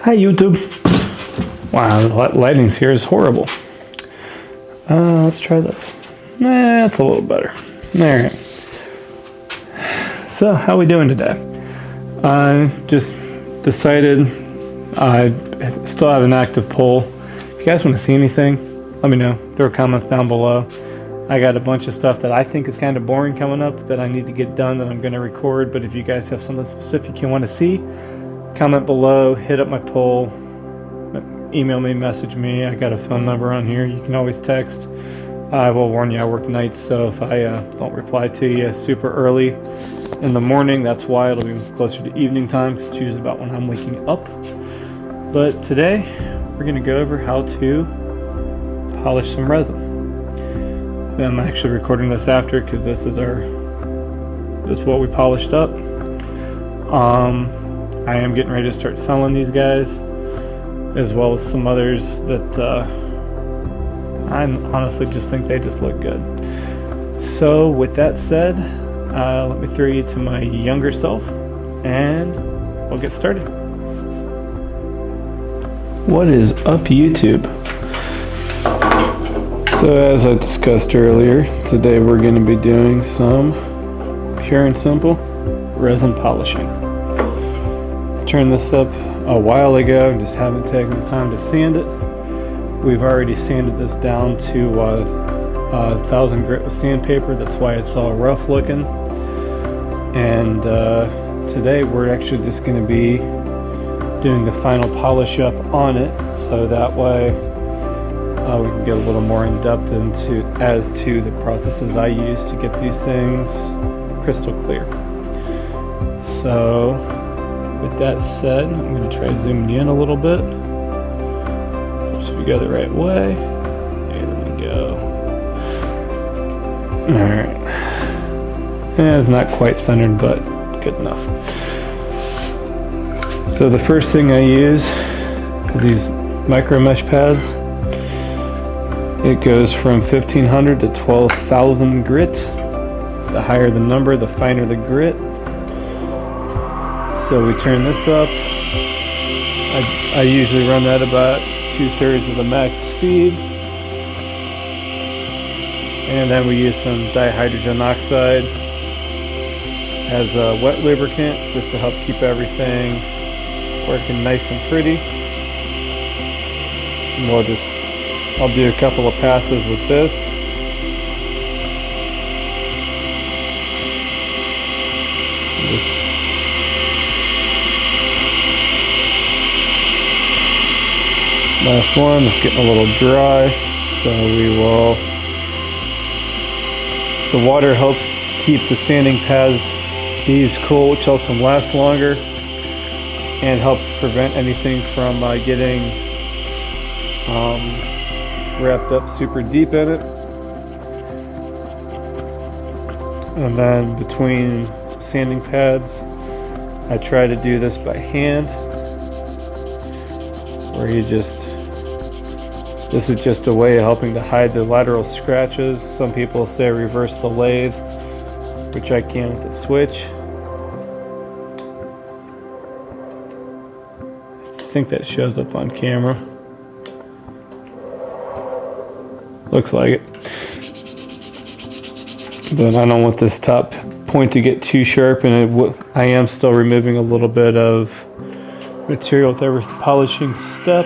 Hi YouTube. Wow, the lighting's here is horrible. Let's try this. That's a little better. Alright. So, how we doing today? I just decided I still have an active poll. If you guys want to see anything, let me know. Throw comments down below. I got a bunch of stuff that I think is kind of boring coming up that I need to get done that I'm going to record, but if you guys have something specific you want to see, comment below, hit up my poll, email me, message me. I got a phone number on here. You can always text. I will warn you, I work nights, so if I don't reply to you super early in the morning, that's why. It'll be closer to evening time, because it's usually about when I'm waking up. But today, we're going to go over how to polish some resin. I'm actually recording this after, because this is what we polished up. I am getting ready to start selling these guys, as well as some others that I honestly just think they just look good. So with that said, let me throw you to my younger self and we'll get started. What is up, YouTube? So as I discussed earlier, today we're going to be doing some pure and simple resin polishing. Turned this up a while ago, just haven't taken the time to sand it. We've already sanded this down to 1000 grit with sandpaper. That's why it's all rough looking. And today we're actually just going to be doing the final polish up on it, so that way we can get a little more in depth as to the processes I use to get these things crystal clear. So with that said, I'm going to try zooming in a little bit. So we go the right way. There we go. Alright. It's not quite centered, but good enough. So the first thing I use is these micro mesh pads. It goes from 1500 to 12,000 grit. The higher the number, the finer the grit. So we turn this up. I usually run that about 2/3 of the max speed. And then we use some dihydrogen oxide as a wet lubricant, just to help keep everything working nice and pretty. And I'll do a couple of passes with this. Last one is getting a little dry, so the water helps keep the sanding pads, these cool, which helps them last longer and helps prevent anything from getting wrapped up super deep in it. And then between sanding pads, I try to do this by hand, where this is just a way of helping to hide the lateral scratches. Some people say reverse the lathe, which I can with the switch. I think that shows up on camera. Looks like it. But I don't want this top point to get too sharp, and I am still removing a little bit of material with every polishing step.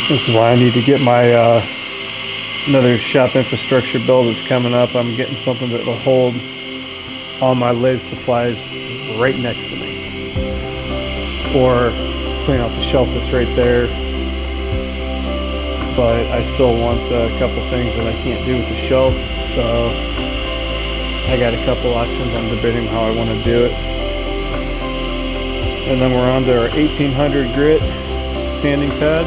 This is why I need to get my another shop infrastructure build that's coming up. I'm getting something that will hold all my lathe supplies right next to me, or clean out the shelf that's right there. But I still want a couple things that I can't do with the shelf, so I got a couple options. I'm debating how I want to do it. And then we're on to our 1800 grit sanding pad.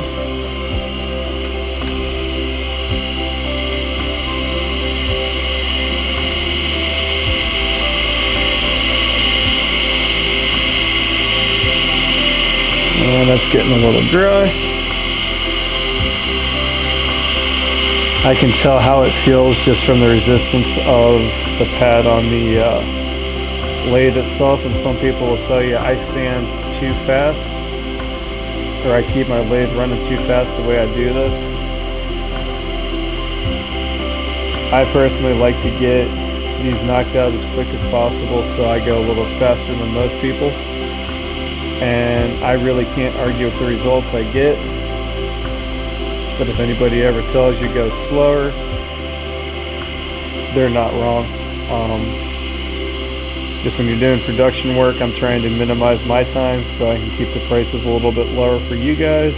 And that's getting a little dry. I can tell how it feels just from the resistance of the pad on the lathe itself, and some people will tell you I sand too fast, or I keep my lathe running too fast the way I do this. I personally like to get these knocked out as quick as possible, so I go a little faster than most people. And I really can't argue with the results I get. But if anybody ever tells you go slower, they're not wrong. Just when you're doing production work, I'm trying to minimize my time so I can keep the prices a little bit lower for you guys.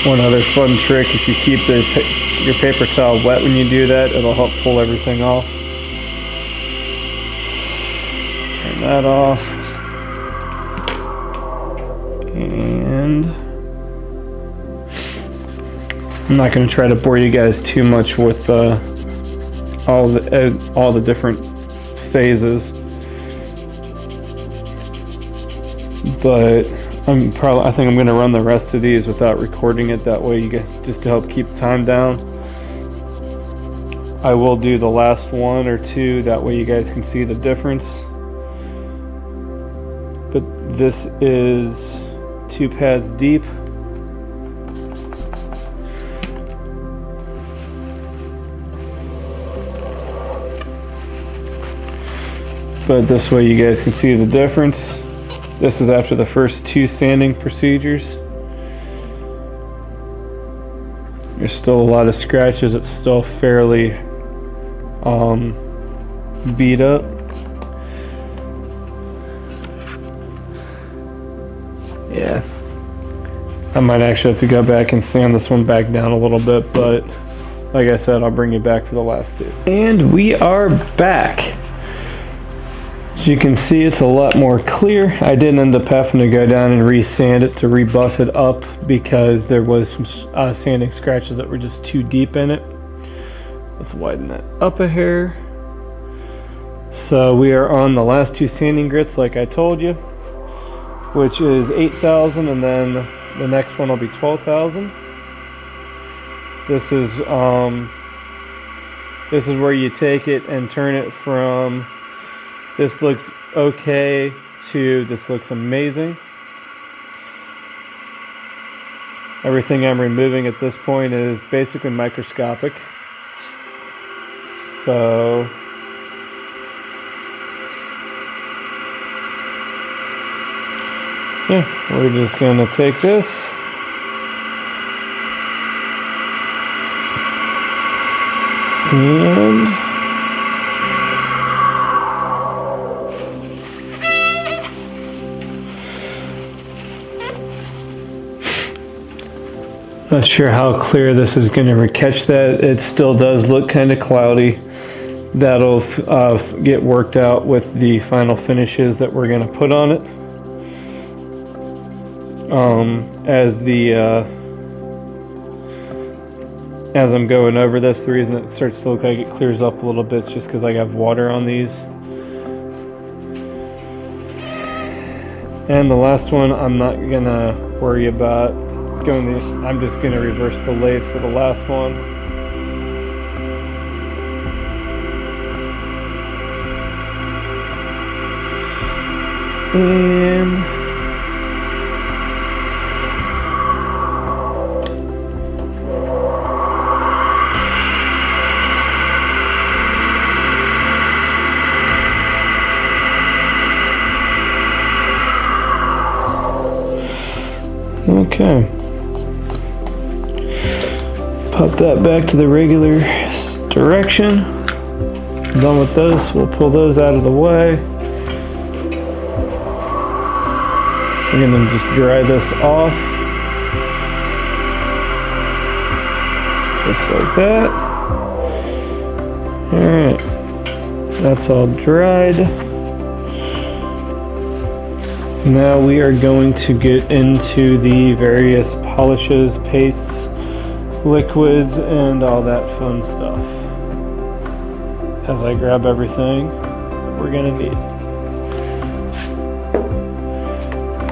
One other fun trick, if you keep your paper towel wet when you do that, it'll help pull everything off. Turn that off. And I'm not going to try to bore you guys too much with all the different phases, but I think I'm going to run the rest of these without recording it. That way, you get just to help keep the time down. I will do the last one or two. That way, you guys can see the difference. But this is 2 pads deep. But this way, you guys can see the difference. This is after the first 2 sanding procedures. There's still a lot of scratches. It's still fairly beat up. Yeah. I might actually have to go back and sand this one back down a little bit, but like I said, I'll bring you back for the last 2. And we are back. As you can see, it's a lot more clear. I did end up having to go down and re-sand it to rebuff it up because there was some sanding scratches that were just too deep in it. Let's widen that up a hair. So we are on the last 2 sanding grits like I told you, which is 8,000, and then the next one will be 12,000. This is where you take it and turn it from this looks okay to this looks amazing. Everything I'm removing at this point is basically microscopic. So yeah, we're just gonna take this and not sure how clear this is going to catch that. It still does look kind of cloudy. That'll get worked out with the final finishes that we're going to put on it. As I'm going over this, the reason it starts to look like it clears up a little bit is just because I have water on these. And the last one, I'm not going to worry about. I'm just going to reverse the lathe for the last one. And okay. Pop that back to the regular direction. Done with this, we'll pull those out of the way. We're gonna just dry this off. Just like that. Alright, that's all dried. Now we are going to get into the various polishes, pastes, liquids, and all that fun stuff. As I grab everything we're gonna need.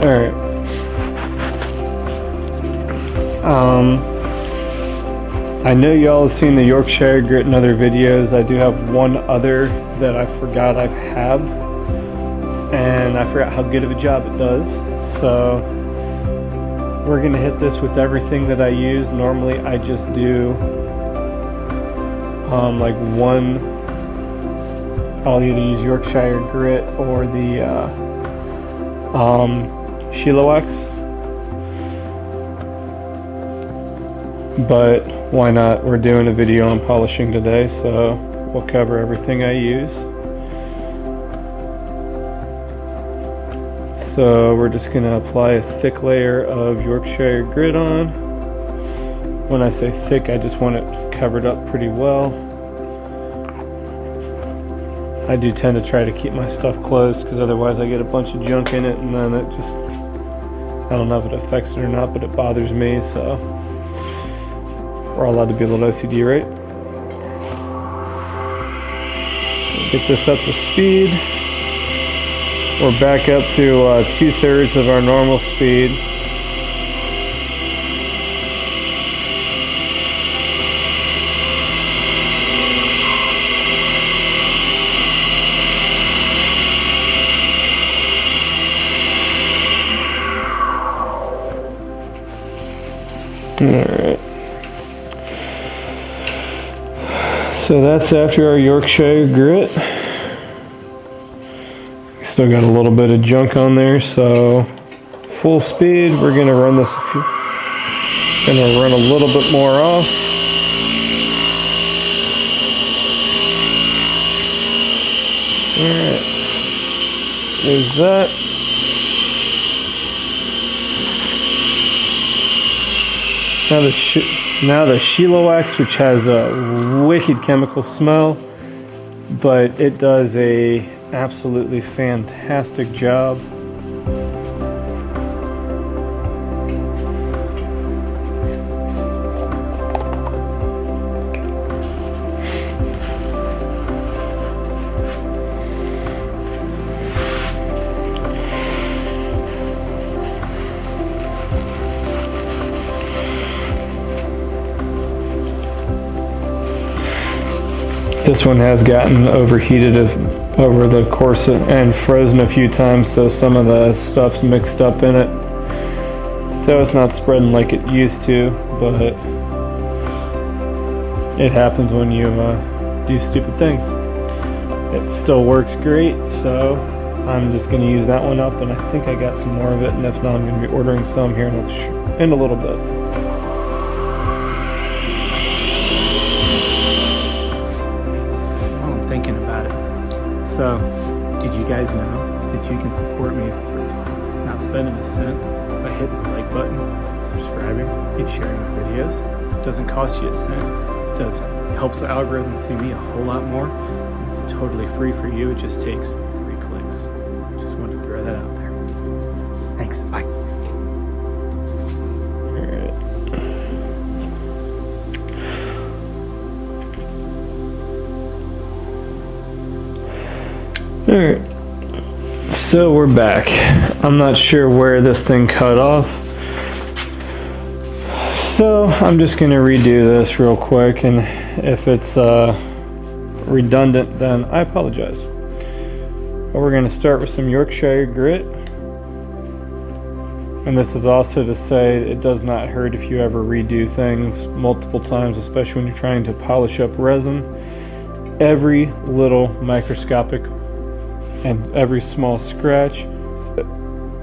Alright. I know y'all have seen the Yorkshire grit in other videos. I do have one other that I forgot I have, and I forgot how good of a job it does. So we're gonna hit this with everything that I use. Normally I just do like one, I'll either use Yorkshire grit or the Sheila wax, but why not? We're doing a video on polishing today, so we'll cover everything I use. So we're just going to apply a thick layer of Yorkshire grit on. When I say thick, I just want it covered up pretty well. I do tend to try to keep my stuff closed because otherwise I get a bunch of junk in it, and then it just, I don't know if it affects it or not, but it bothers me. So we're all allowed to be a little OCD, right? Get this up to speed. We're back up to 2/3 of our normal speed. Alright. So that's after our Yorkshire grit. Still got a little bit of junk on there, so full speed. We're gonna run this gonna run a little bit more off. Alright. There's that. Now the Sheila wax, which has a wicked chemical smell, but it does a absolutely fantastic job. This one has gotten overheated over the course and frozen a few times, so some of the stuff's mixed up in it. So it's not spreading like it used to, but it happens when you do stupid things. It still works great, so I'm just going to use that one up, and I think I got some more of it, and if not, I'm going to be ordering some here in a little bit. Thinking about it. So, did you guys know that you can support me for not spending a cent by hitting the like button, subscribing, and sharing my videos? It doesn't cost you a cent. It helps the algorithm see me a whole lot more. It's totally free for you. It just takes 3 clicks. Just wanted to throw that out there. Thanks. Bye. Alright, so we're back. I'm not sure where this thing cut off, so I'm just going to redo this real quick, and if it's redundant, then I apologize. But we're going to start with some Yorkshire grit, and this is also to say it does not hurt if you ever redo things multiple times, especially when you're trying to polish up resin. Every little microscopic and every small scratch,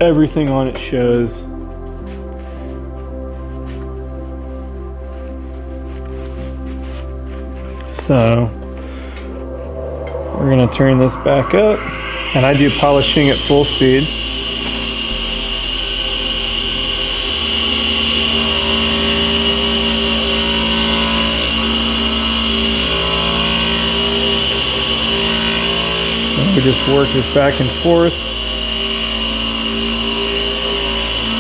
everything on it shows. So we're going to turn this back up, and I do polishing at full speed. We just work this back and forth.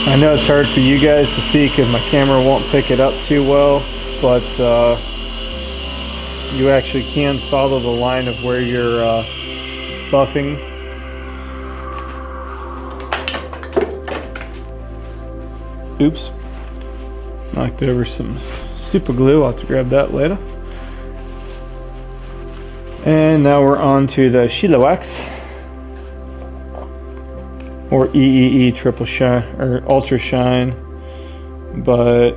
I know it's hard for you guys to see because my camera won't pick it up too well, but you actually can follow the line of where you're buffing. Oops. Knocked over some super glue. I'll have to grab that later. And now we're on to the Sheila Wax, or EEE Triple Shine, or Ultra Shine, but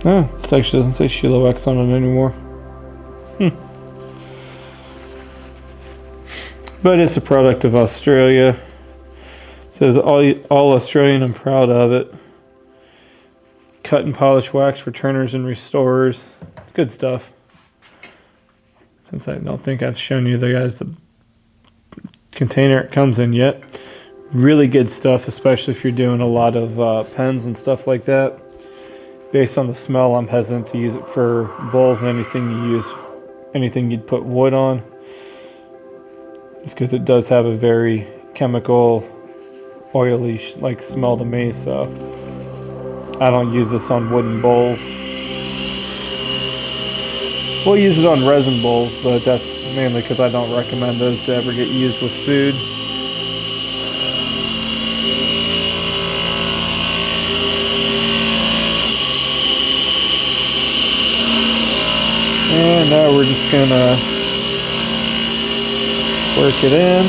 oh, this actually doesn't say Sheila Wax on it anymore. But it's a product of Australia. It says all Australian and proud of it. Cut and polish wax for turners and restorers. Good stuff. Since I don't think I've shown you the container it comes in yet. Really good stuff, especially if you're doing a lot of pens and stuff like that. Based on the smell, I'm hesitant to use it for bowls and anything you'd put wood on. It's because it does have a very chemical, oily like smell to me, so I don't use this on wooden bowls. We'll use it on resin bowls, but that's mainly because I don't recommend those to ever get used with food. And now we're just gonna work it in.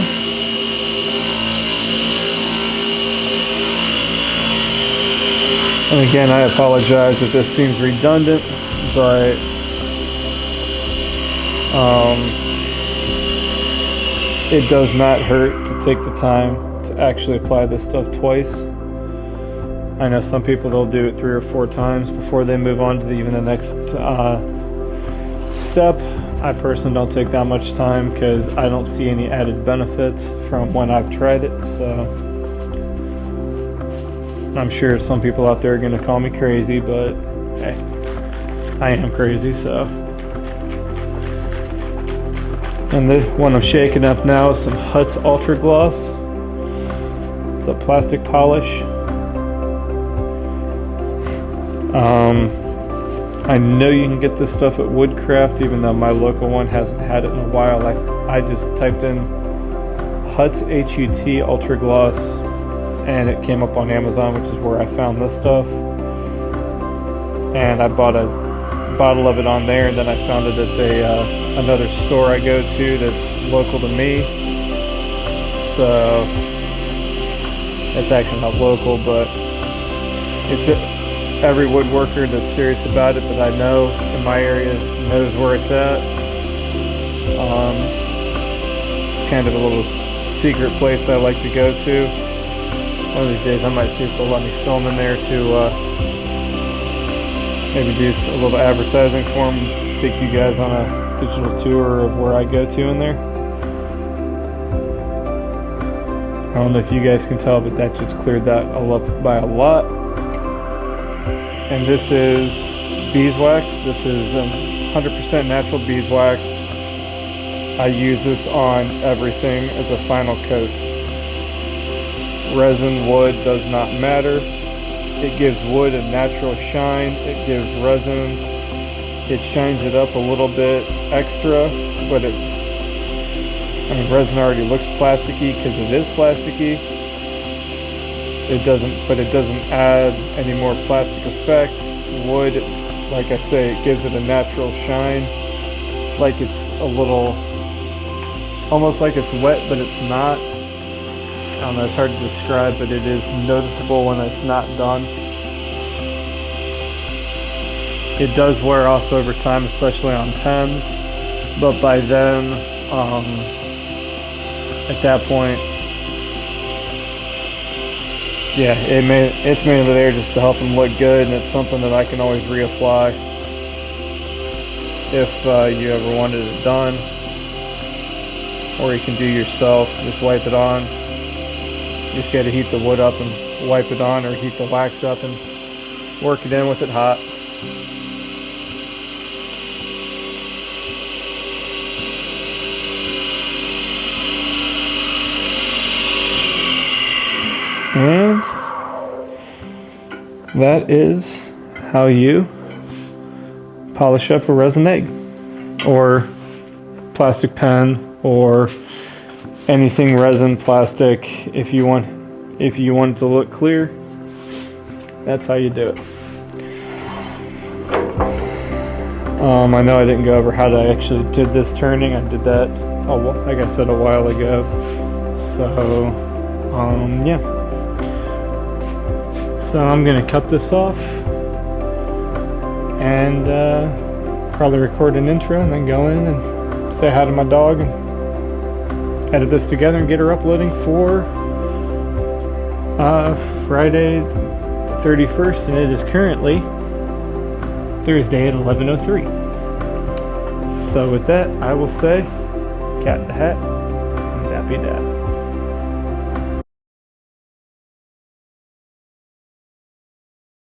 And again, I apologize if this seems redundant, but it does not hurt to take the time to actually apply this stuff twice. I know some people, they'll do it 3 or 4 times before they move on to even the next step. I personally don't take that much time because I don't see any added benefits from when I've tried it, so I'm sure some people out there are going to call me crazy, but hey, I am crazy, so. And the one I'm shaking up now is some Hut's Ultra Gloss. It's a plastic polish. I know you can get this stuff at Woodcraft, even though my local one hasn't had it in a while. I just typed in Hut HUT Ultra Gloss and it came up on Amazon, which is where I found this stuff. And I bought a bottle of it on there, and then I found it at another store I go to that's local to me. So it's actually not local, but it's every woodworker that's serious about it that I know in my area knows where it's at. It's kind of a little secret place I like to go to. One of these days I might see if they'll let me film in there to maybe do a little advertising for them, take you guys on a digital tour of where I go to in there. I don't know if you guys can tell, but that just cleared that all up by a lot. And this is beeswax. This is 100% natural beeswax. I use this on everything as a final coat. Resin, wood, does not matter. It gives wood a natural shine. It gives resin, it shines it up a little bit extra, but resin already looks plasticky because it is plasticky. It doesn't add any more plastic effect. Wood, like I say, it gives it a natural shine, like it's a little, almost like it's wet, but it's not. I don't know, it's hard to describe, but it is noticeable when it's not done. It does wear off over time, especially on pens, but by then, at that point, yeah, it's mainly there just to help them look good, and it's something that I can always reapply if you ever wanted it done, or you can do yourself. Just wipe it on. You just got to heat the wood up and wipe it on, or heat the wax up and work it in with it hot. And that is how you polish up a resin egg, or plastic pen, or anything resin, plastic, if you want it to look clear, that's how you do it. I know I didn't go over how I actually did this turning. I did that, like I said, a while ago. So, yeah. So I'm gonna cut this off and probably record an intro and then go in and say hi to my dog and edit this together and get her uploading for Friday the 31st, and it is currently Thursday at 11:03. So with that, I will say, cat in the hat, and Dappy Dad.